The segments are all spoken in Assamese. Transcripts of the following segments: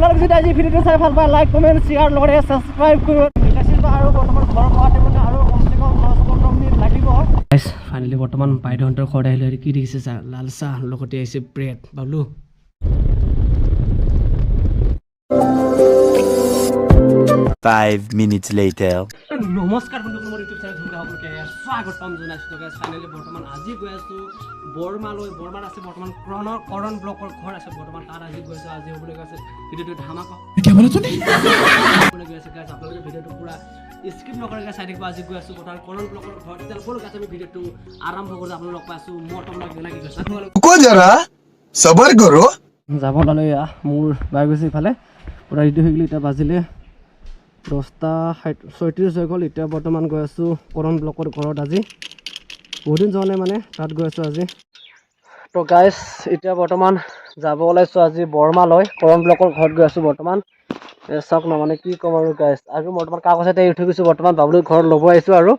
আপোনালোকে যদি আজি ভিডিঅ'টো চাই ভাল পায় লাইক কমেণ্ট শ্বেয়াৰ লগতে ছাবস্ক্ৰাইব কৰিব আৰু বৰ্তমান ঘৰ পোৱাতে মানে আৰু কমচে কম 10-15 মিনিট লাগিব। ফাইনেলি বৰ্তমান বাইদেউহঁতৰ ঘৰত আহিলে কি দেখিছে চা লাল চাহ লগতে আহিছে bread Bablu. Five minutes later. নমস্কাৰ বন্ধু মোৰ ইউটিউব চেনেল সকলোকে স্বাগতম জনাইছোঁ। ফাইনেলি বৰ্তমান আজি গৈ আছোঁ বৰমালৈ। বৰমাত আছে বৰ্তমান কৰণ ব্লকৰ ঘৰ আছে বৰ্তমান তাত আজি গৈ আছোঁ। আজি হ'বলৈ গৈ আছে ভিডিঅ'টো ধামাকা হ'বলৈ গৈ আছে গাইছ। আপোনালোকে ভিডিঅ'টো পুৰা স্কিপ নকৰাকৈ চাই থাকিব। আজি গৈ আছোঁ বৰ্তমান কৰণ ব্লকৰ ঘৰত। তেতিয়া ব'লক আমি ভিডিঅ'টো আৰম্ভ কৰোঁ। আপোনালোক লগ পাইছোঁ মই তোমাক জনাই কি যাব ওলালোঁ। এয়া মোৰ বাই গৈছে ইফালে পূৰা ৰেডি হৈ গ'লো। এতিয়া বাজিলে 10:36 হৈ গ'ল। এতিয়া বৰ্তমান গৈ আছোঁ কৰণ ব্লকৰ ঘৰত। আজি বহুদিন যোৱা নাই মানে তাত গৈ আছোঁ আজি। তো গাইছ এতিয়া বৰ্তমান যাব ওলাইছোঁ আজি বৰমালৈ। কৰণ ব্লকৰ ঘৰত গৈ আছোঁ বৰ্তমান। চাওক ন মানে কি ক'ম আৰু গাইছ। আৰু বৰ্তমান কাগজতে উঠি গৈছোঁ বৰ্তমান বাবলুৰ ঘৰত ল'ব আহিছোঁ আৰু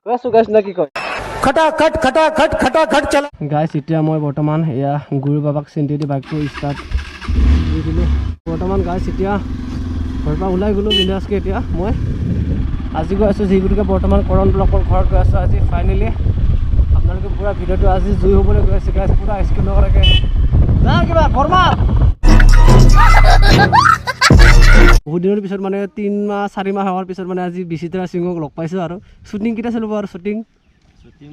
গৈ আছোঁ গাইছ নে কি কয় গাইছ। এতিয়া মই বৰ্তমান এয়া গুৰু বাবাক চিন্তি দি বাইকটো ষ্টাৰ্ট দি দিলোঁ বৰ্তমান গাইছ। এতিয়া ঘৰৰ পৰা ওলাই গ'লোঁ বিন্দাছকৈ। এতিয়া মই আজি গৈ আছোঁ যিগতিকে বৰ্তমান কৰণ ব্লকৰ ঘৰত গৈ আছোঁ আজি। ফাইনেলি আপোনালোকে পূৰা ভিডিঅ'টো আজি জুই হ'বলৈ গৈ আছে গাইছ। পূৰা স্কিপ নকৰাকৈ কিবা বৰমা বহুত দিনৰ পিছত মানে 3-4 মাহ হোৱাৰ পিছত মানে আজি বিচিত্ৰা সিঙক লগ পাইছোঁ। আৰু শ্বুটিং কেতিয়া চলিব আৰু শ্বুটিং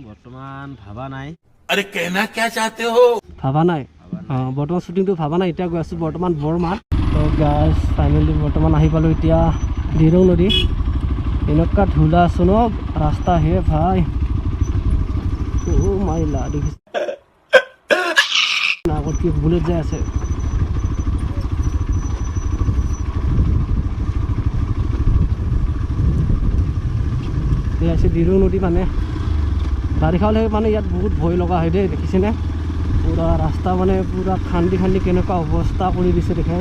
বৰ্তমান ভাবা নাই। ভাবা নাই বৰ্তমান শ্বুটিংটো ভাবা নাই। এতিয়া গৈ আছোঁ বৰ্তমান বৰমাত। তো গাইছ ফাইনেলি বৰ্তমান আহি পালোঁ এতিয়া দিৰং নদী। এনেকুৱা ধূলা আছোঁ ন ৰাস্তা হে ভাই মাৰিলা দেখিছে আগত কি বুলেট যাই আছে। দিৰং নদী মানে বাৰিষা হ'লে মানে ইয়াত বহুত ভয় লগা হয় দেই। দেখিছেনে পূৰা ৰাস্তা মানে পূৰা খান্দি কেনেকুৱা অৱস্থা কৰি দিছে দেখে।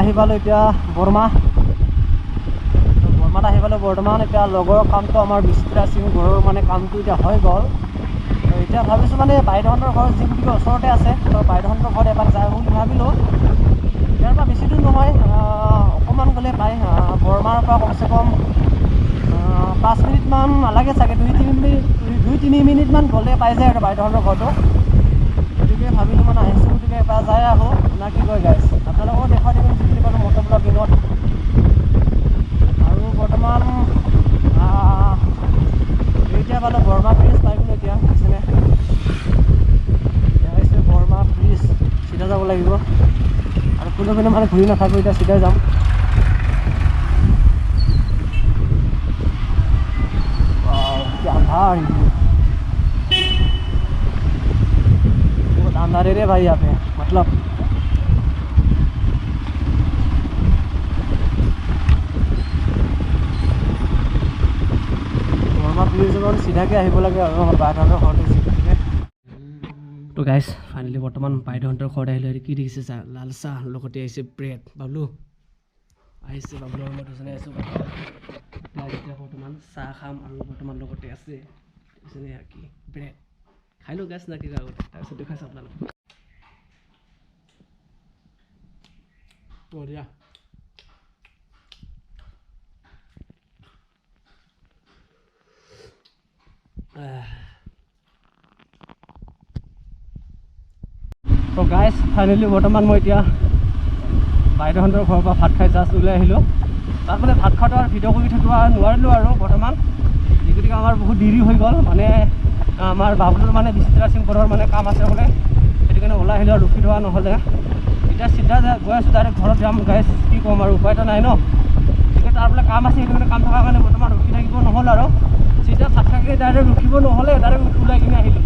আহি পালোঁ এতিয়া বৰমাত আহি পালোঁ বৰ্তমান। এতিয়া লগৰ কামটো আমাৰ বিচিত্ৰা সিং ঘৰৰ মানে কামটো এতিয়া হৈ গ'ল। এতিয়া ভাবিছোঁ মানে বাইদেউহঁতৰ ঘৰ যিগতিকে ওচৰতে আছে। তো বাইদেউহঁতৰ ঘৰত এবাৰ যাওঁ বুলি ভাবিলোঁ। ইয়াৰ পৰা বেছি দূৰ নহয় অকণমান গ'লে পায়। বৰমাৰ পৰা কমচে কম 5 মিনিটমান নালাগে চাগে। 2-3 মিনিটমান গ'লে পাই যায় আৰু বাইদেউহঁতৰ ঘৰটো। গতিকে ভাবিলোঁ মানে আহিছোঁ গতিকে এবাৰ যাই আহোঁ না কি কয় গাইছ। আপোনালোকক দেখুৱাই দিম যিখিনি পাৰোঁ মটৰ ব্লগিঙত। আৰু বৰ্তমান এতিয়া পালোঁ বৰমা ব্ৰিজ পাই গ'লোঁ। এতিয়া দেখিছেনে আহিছে বৰমা ব্ৰিজ। চিধা যাব লাগিব আৰু কোনোপিনে মানে ঘূৰি নাথাকোঁ। এতিয়া চিধাই যাম। अंधार बहुत अंधार है रे भाई यहाँ पे मतलब চিধাকৈ আহিব লাগে আৰু আমাৰ বাইদেউহঁতৰ ঘৰতে চিধাকৈ। তো গাইছ ফাইনেলি বৰ্তমান বাইদেউহঁতৰ ঘৰত আহিলে কি দেখিছে চা লাল চাহ লগতে আহিছে ব্ৰেড বাবলু আহিছে। বাবলু মই দুজনে আহিছোঁ এতিয়া বৰ্তমান চাহ খাম আৰু বৰ্তমান লগতে আছে কি ব্ৰেড খাই লওঁ গাইছ না কি আগত তাৰপিছত দেখাইছোঁ আপোনালোক। বঢ়িয়া তো গাইছ ফাইনেলি বৰ্তমান মই এতিয়া বাইদেউহঁতৰ ঘৰৰ পৰা ভাত খাই জাষ্ট ওলাই আহিলোঁ। তাত মানে ভাত খোৱাটো আৰু ভিডিঅ' কৰি থাকিব নোৱাৰিলোঁ আৰু বৰ্তমান যিগতিকে আমাৰ বহুত দেৰি হৈ গ'ল। মানে আমাৰ বাবুৰ মানে বিচিত্ৰা সিং ঘৰৰ মানে কাম আছে বোলে সেইটো কাৰণে ওলাই আহিলোঁ আৰু ৰখি থোৱা নহ'লে। এতিয়া চিধা গৈ আছোঁ ডাইৰেক্ট ঘৰত যাম গাইছ। কি ক'ম আৰু উপায় এটা নাই ন। গতিকে তাৰ বোলে কাম আছে সেইটো কাৰণে কাম থকাৰ কাৰণে বৰ্তমান ৰখি থাকিব নহ'ল আৰু চিধা ভাত খাই ডাইৰেক্ট ৰখিব নহ'লে ডাইৰেক্ট ওলাই কিনে আহিলোঁ।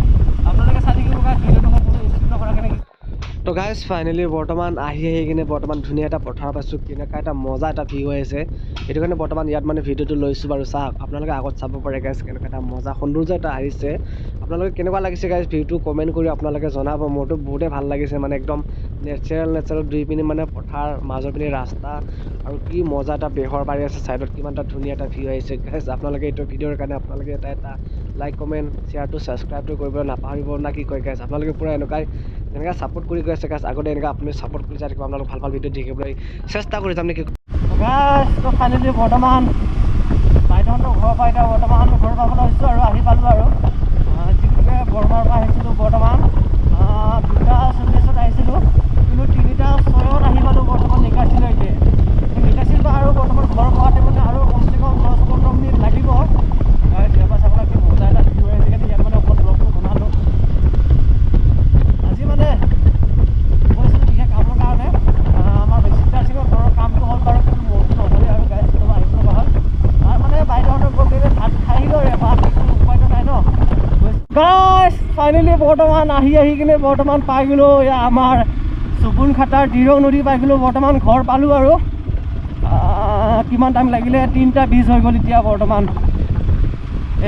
আপোনালোকে চাই থাকিব গাইছ ভিডিঅ'টো সকলো স্কিপ নকৰাকৈ নেকি। তো গাইছ ফাইনেলি বৰ্তমান আহি কিনে বৰ্তমান ধুনীয়া এটা পথাৰ পাইছোঁ। কেনেকুৱা এটা মজা এটা ভিউ হৈ আছে সেইটো কাৰণে বৰ্তমান ইয়াত মানে ভিডিঅ'টো লৈছোঁ বাৰু। চাওক আপোনালোকে আগত চাব পাৰে গাইছ কেনেকুৱা এটা মজা সৌন্দৰ্য এটা আহিছে। আপোনালোকে কেনেকুৱা লাগিছে গাইছ ভিউটো কমেণ্ট কৰি আপোনালোকে জনাব। মোৰতো বহুতেই ভাল লাগিছে মানে একদম নেচাৰেল দুই পিনে মানে পথাৰ মাজৰ পিনে ৰাস্তা আৰু কি মজা এটা বেহৰ বাৰী আছে ছাইডত কিমান এটা ধুনীয়া এটা ভিউ আহিছে গাইছ। আপোনালোকে এইটো ভিডিঅ'ৰ কাৰণে আপোনালোকে এটা লাইক কমেণ্ট শ্বেয়াৰটো ছাবস্ক্ৰাইবটো কৰিবলৈ নাপাহৰিব না কি কয় গাইছ আপোনালোকে পূৰা এনেকুৱাই যেনেকৈ ছাপোৰ্ট কৰি গৈ আছে গাইছ আগতে এনেকৈ আপুনি ছাপোৰ্ট কৰি যাই থাকিব আপোনালোক ভাল ভাল ভিডিঅ' দেখিবলৈ চেষ্টা কৰি যাম নেকি গাইছ তো ফাইনেলি বৰ্তমান বাইদেউহঁতৰ ঘৰৰ পৰা এতিয়া বৰ্তমান ঘৰ পাবলৈ হৈছোঁ আৰু আহি পালোঁ আৰু যিটোকে বৰমাৰ পৰা আহিছিলোঁ বৰ্তমান 2:40 আহিছিলোঁ কিন্তু 3:06 আহি পালোঁ বৰ্তমান নিকাচিলৈকে নিকাচিৰ পৰা আৰু বৰ্তমান ঘৰ পোৱাতে মানে আৰু কমচে কম 10-15 মিনিট লাগিব ইয়াৰ পৰা চাবলৈ কি মজা এটা ভিউ আহিছে কিন্তু ইয়াত মানে অকণ ব্লগটো বনালোঁ আজি মানে গৈছিলোঁ বিশেষ কামৰ কাৰণে আমাৰ বেছিটাৰ সিঙৰ ঘৰৰ কামটো হ'ল বাৰু কিন্তু মোৰটো নহ'লে আৰু গাইছ কেতিয়াবা আহিব লগা হ'ল তাৰ মানে বাইদেউহঁতৰ গৈ পেলাই ভাত খাই আহিলোঁ আৰু এবাৰ উপায়টো নাই ন গাইছ ফাইনেলি বৰ্তমান আহি কিনে বৰ্তমান পাই গ'লোঁ এয়া আমাৰ চুবুনখাটাৰ দিৰং নদী পাই গ'লোঁ বৰ্তমান ঘৰ পালোঁ আৰু কিমান টাইম লাগিলে 3:20 হৈ গ'ল এতিয়া বৰ্তমান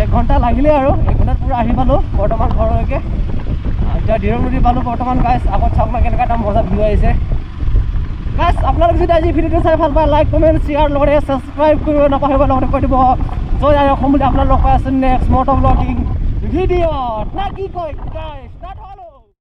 1 ঘণ্টা লাগিলে আৰু 1 ঘণ্টাত পূৰা আহি পালোঁ বৰ্তমান ঘৰলৈকে এতিয়া দিৰং নদী পালোঁ বৰ্তমান গাইছ আগত চাওক না কেনেকুৱা এটা মজা ভিউ আহিছে গাইছ আপোনালোক যদি আজি ভিডিঅ'টো চাই ভাল পায় লাইক কমেণ্ট শ্বেয়াৰ লগতে ছাবস্ক্ৰাইব কৰিব নাপাহৰিব লগতে কৈ দিব জয় আই অসম বুলি আপোনালোক কৈ আছে নেক্সট মটৰ ব্লগিং ভিডিঅ' না কি কয় গাইছ